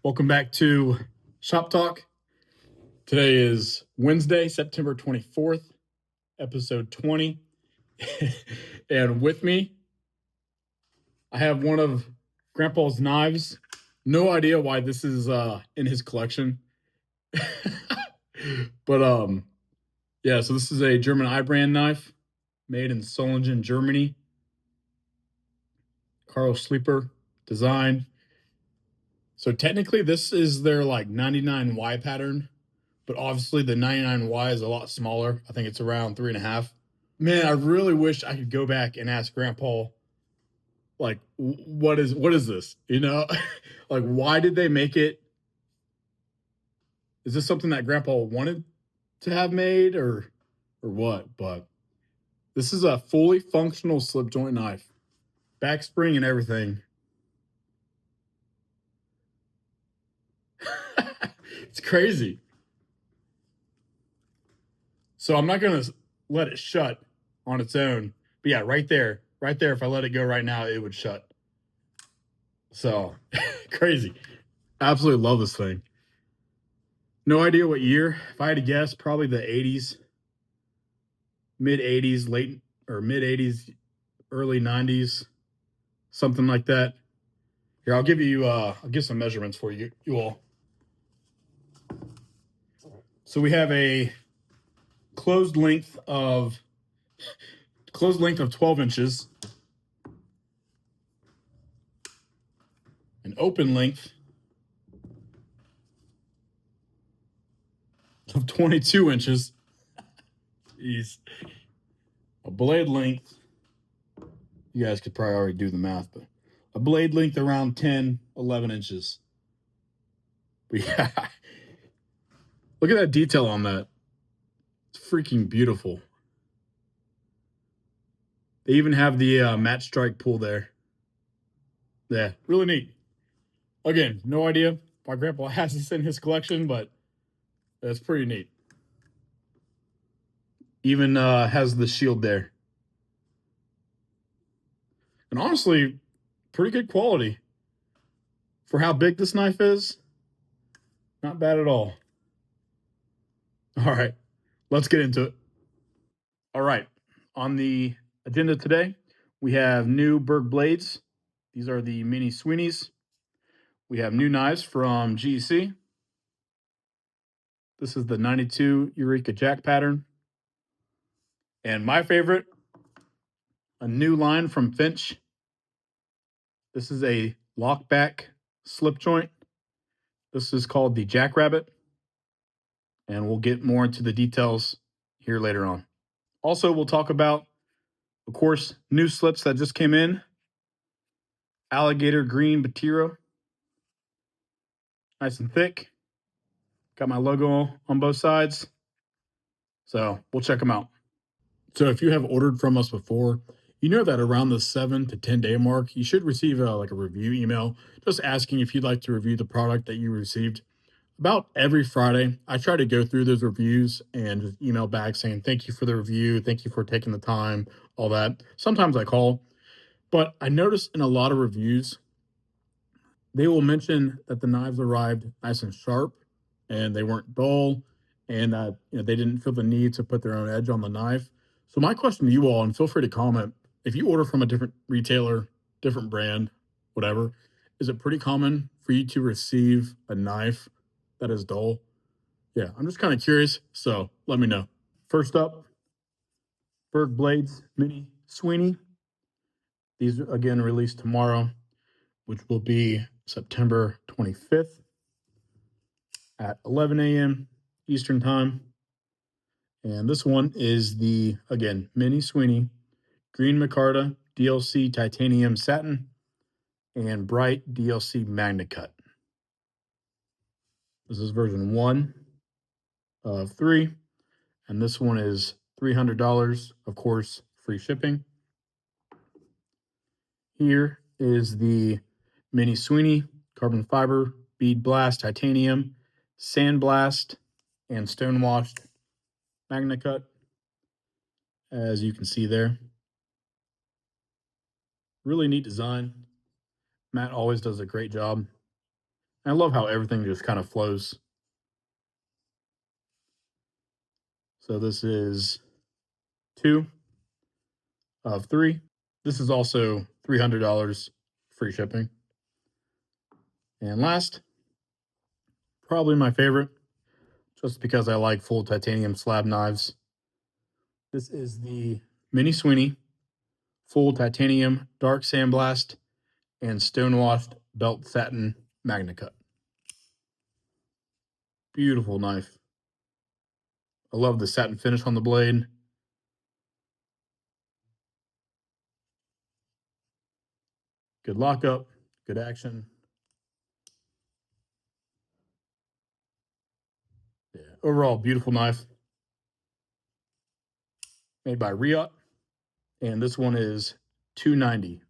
Welcome back to Shop Talk. Today is Wednesday, September 24th, episode 20. And with me, I have one of Grandpa's knives. No idea why this is in his collection. But yeah, so this is a German Ibrand knife made in Solingen, Germany. Carl Sleeper design. So technically this is their like 99Y pattern, but obviously the 99Y is a lot smaller. I think it's around 3.5. Man, I really wish I could go back and ask Grandpa, like, what is this? Like, why did they make it? Is this something that Grandpa wanted to have made, or what? But this is a fully functional slip joint knife, back spring and everything. It's crazy. So I'm not gonna let it shut on its own. But yeah, right there. If I let it go right now, it would shut. So crazy. Absolutely love this thing. No idea what year. If I had to guess, probably the 80s, mid 80s, late or mid 80s, early 90s, something like that. Here, I'll give some measurements for you all. So we have a closed length of 12 inches, an open length of 22 inches. Jeez. A blade length, you guys could probably already do the math, but a blade length around 10, 11 inches. But yeah, look at that detail on that. It's freaking beautiful. They even have the matte strike pull there. Yeah, really neat. Again, no idea why Grandpa has this in his collection, but that's pretty neat. Even has the shield there. And honestly, pretty good quality. For how big this knife is, not bad at all. All right, let's get into it. All right, on the agenda today, we have new Berg blades. These are the Mini Sweeneys. We have new knives from GEC. This is the 92 Eureka Jack pattern. And my favorite, a new line from Finch. This is a lockback slip joint. This is called the Jackrabbit. And we'll get more into the details here later on. Also, we'll talk about, of course, new slips that just came in. Alligator green Batiro. Nice and thick. Got my logo on both sides. So we'll check them out. So if you have ordered from us before, you know that around the 7 to 10 day mark, you should receive a review email just asking if you'd like to review the product that you received. About every Friday, I try to go through those reviews and just email back saying, thank you for the review. Thank you for taking the time, all that. Sometimes I call, but I noticed in a lot of reviews, they will mention that the knives arrived nice and sharp and they weren't dull and that they didn't feel the need to put their own edge on the knife. So my question to you all, and feel free to comment, if you order from a different retailer, different brand, whatever, is it pretty common for you to receive a knife that is dull? Yeah, I'm just kind of curious, so let me know. First up, Berg Blades Mini Sweeney. These again released tomorrow, which will be September 25th at 11 a.m. Eastern Time. And this one is the, again, Mini Sweeney Green Micarta DLC Titanium Satin and Bright DLC Magna Cut. This is version 1 of 3. And this one is $300, of course, free shipping. Here is the Mini Sweeney Carbon Fiber Bead Blast Titanium Sandblast and Stonewashed Magna Cut, as you can see there. Really neat design. Matt always does a great job. I love how everything just kind of flows. So this is 2 of 3. This is also $300 free shipping. And last, probably my favorite, just because I like full titanium slab knives. This is the Mini Sweeney full titanium dark sandblast and stonewashed belt satin magna cut. Beautiful knife. I love the satin finish on the blade. Good lockup, good action. Yeah, overall beautiful knife. Made by Riot, and this one is $290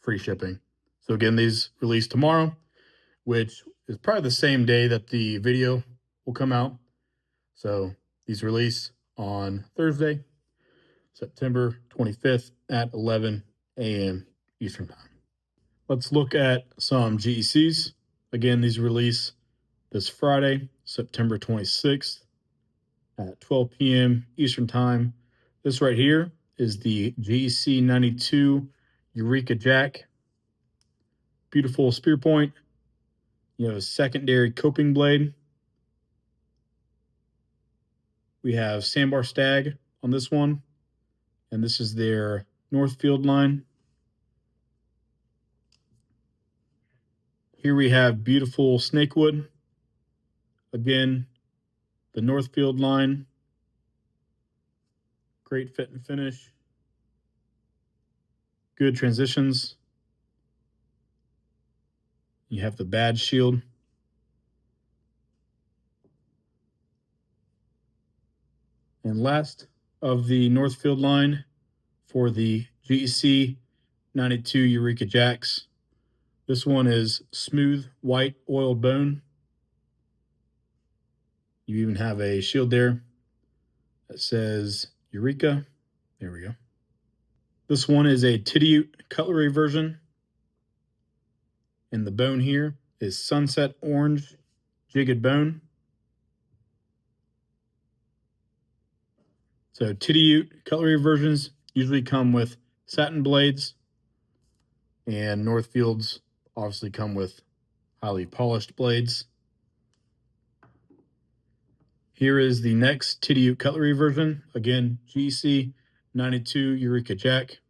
free shipping. So again, these release tomorrow, which is probably the same day that the video will come out. So these release on Thursday, September 25th at 11 a.m. Eastern Time. Let's look at some GECs. Again, these release this Friday, September 26th at 12 p.m. Eastern Time. This right here is the GEC 92 Eureka Jack. Beautiful spear point. You have a secondary coping blade. We have Sandbar Stag on this one, and this is their Northfield line. Here we have beautiful Snakewood. Again, the Northfield line. Great fit and finish. Good transitions. You have the badge shield. And last of the Northfield line for the GEC 92 Eureka Jacks. This one is smooth white oil bone. You even have a shield there that says Eureka. There we go. This one is a Tidiute cutlery version. And the bone here is sunset orange jigged bone. So Tidiute cutlery versions usually come with satin blades, and Northfields obviously come with highly polished blades. Here is the next Tidiute cutlery version. Again, GEC 92 Eureka Jack.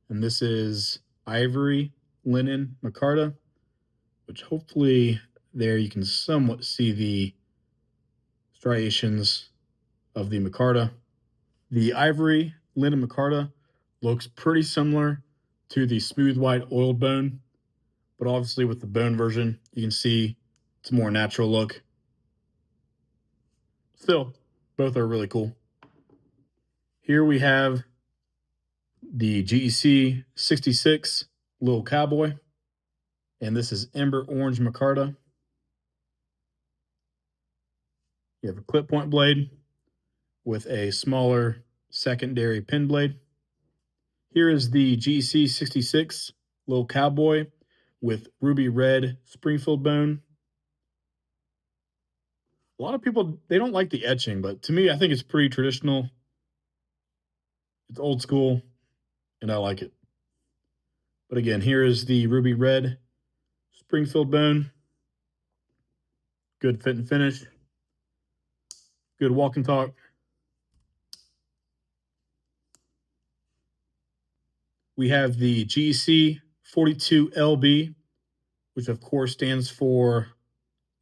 And this is ivory linen micarta, which hopefully there you can somewhat see the striations of the micarta. The ivory linen micarta looks pretty similar to the smooth white oiled bone, but obviously with the bone version, you can see it's a more natural look. Still, both are really cool. Here we have the GEC 66 Little Cowboy, and this is Ember Orange Micarta. You have a clip point blade with a smaller secondary pin blade. Here is the GEC 66 Little Cowboy with ruby red Springfield bone. A lot of people, they don't like the etching, but to me, I think it's pretty traditional. It's old school, and I like it. But again, here is the ruby red Springfield bone. Good fit and finish. Good walk and talk. We have the GEC 42LB, which of course stands for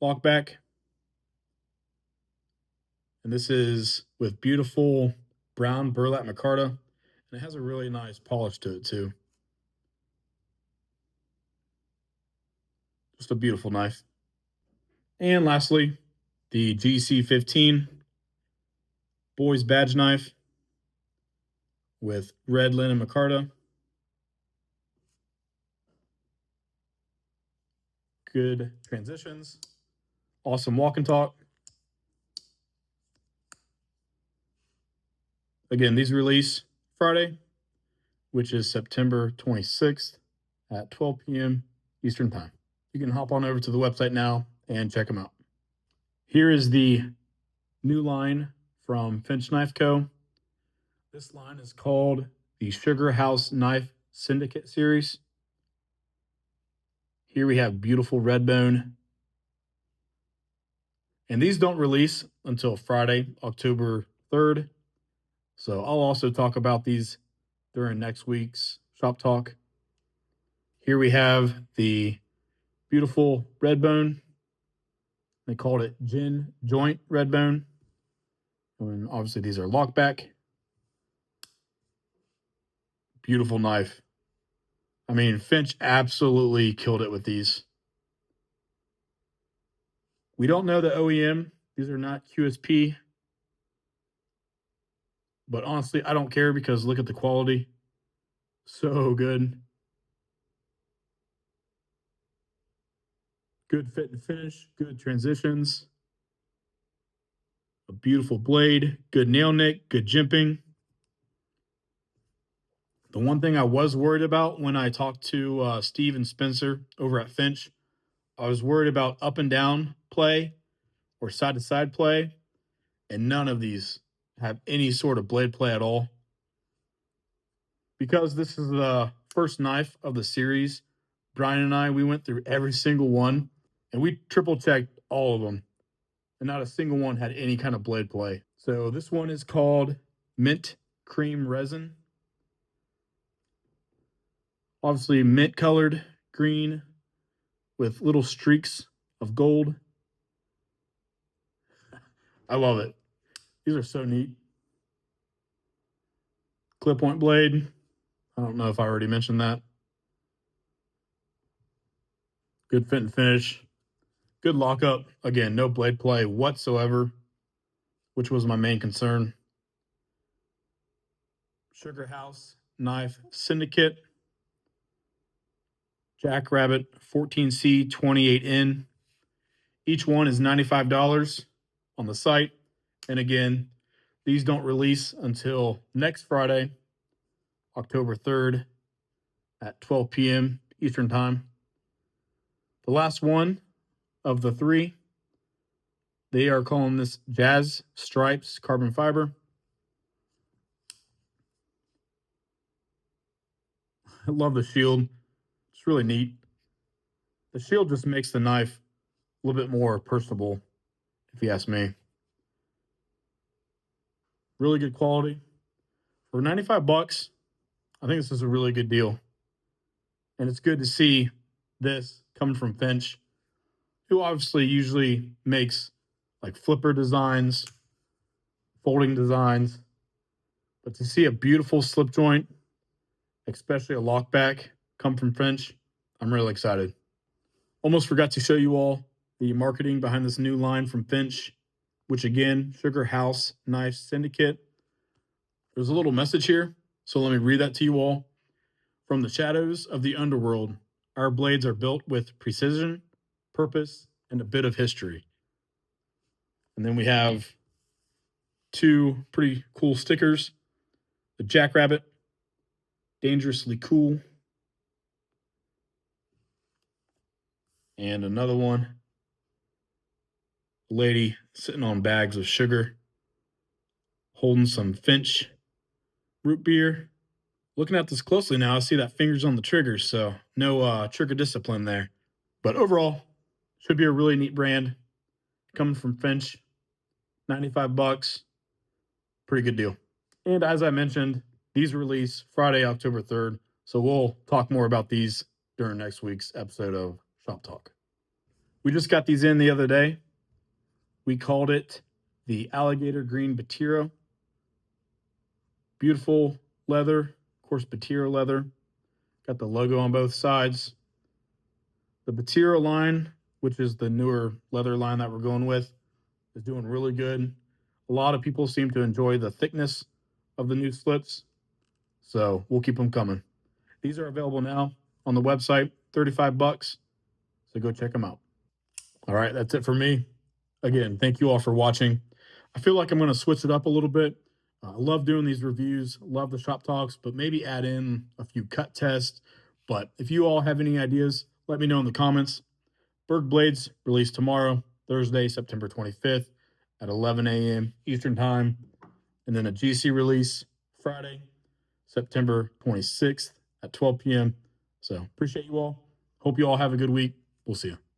lockback. And this is with beautiful brown burlap micarta, and it has a really nice polish to it too. Just a beautiful knife. And lastly, the GEC 15 boys badge knife with red linen micarta. Good transitions. Awesome walk and talk. Again, these release Friday, which is September 26th at 12 p.m. Eastern Time. you can hop on over to the website now and check them out. Here is the new line from Finch Knife Co. This line is called the Sugar House Knife Syndicate Series. Here we have beautiful red bone. And these don't release until Friday, October 3rd. So I'll also talk about these during next week's Shop Talk. Here we have the beautiful red bone. They called it Gin Joint Red Bone. And obviously these are lockback. Beautiful knife. I mean, Finch absolutely killed it with these. We don't know the OEM. These are not QSP. But honestly, I don't care because look at the quality. So good. Good fit and finish, good transitions. A beautiful blade, good nail nick, good jimping. The one thing I was worried about when I talked to Steve and Spencer over at Finch, I was worried about up and down play or side to side play, and none of these have any sort of blade play at all. Because this is the first knife of the series, Brian and I, we went through every single one and we triple checked all of them, and not a single one had any kind of blade play. So this one is called Mint Cream Resin. Obviously mint colored green with little streaks of gold. I love it. These are so neat. Clip point blade. I don't know if I already mentioned that. Good fit and finish. Good lockup. Again, no blade play whatsoever, which was my main concern. Sugar House Knife Syndicate. Jackrabbit 14C 28N. Each one is $95 on the site. And again, these don't release until next Friday, October 3rd at 12 p.m. Eastern Time. The last one of the three, they are calling this Jazz Stripes Carbon Fiber. I love the shield. It's really neat. The shield just makes the knife a little bit more personable, if you ask me. Really good quality. For 95 bucks, I think this is a really good deal. And it's good to see this coming from Finch, who obviously usually makes like flipper designs, folding designs. But to see a beautiful slip joint, especially a lockback, come from Finch, I'm really excited. Almost forgot to show you all the marketing behind this new line from Finch, which again, Sugar House Knife Syndicate. There's a little message here, so let me read that to you all. From the shadows of the underworld, our blades are built with precision, purpose, and a bit of history. And then we have two pretty cool stickers. The Jackrabbit, Dangerously Cool. And another one, a lady sitting on bags of sugar, holding some Finch root beer. Looking at this closely now, I see that finger's on the trigger, so no trigger discipline there. But overall, should be a really neat brand. Coming from Finch, 95 bucks. Pretty good deal. And as I mentioned, these release Friday, October 3rd. So we'll talk more about these during next week's episode of Shop Talk. We just got these in the other day. We called it the Alligator Green Batiro. Beautiful leather, of course, Batiro leather. Got the logo on both sides. The Batiro line, which is the newer leather line that we're going with, is doing really good. A lot of people seem to enjoy the thickness of the new slips, so we'll keep them coming. These are available now on the website, 35 bucks, so go check them out. All right, that's it for me. Again, thank you all for watching. I feel like I'm going to switch it up a little bit. I love doing these reviews, love the shop talks, but maybe add in a few cut tests. But if you all have any ideas, let me know in the comments. Berg Blades released tomorrow, Thursday, September 25th at 11 a.m. Eastern Time. And then a GC release Friday, September 26th at 12 p.m. So appreciate you all. Hope you all have a good week. We'll see you.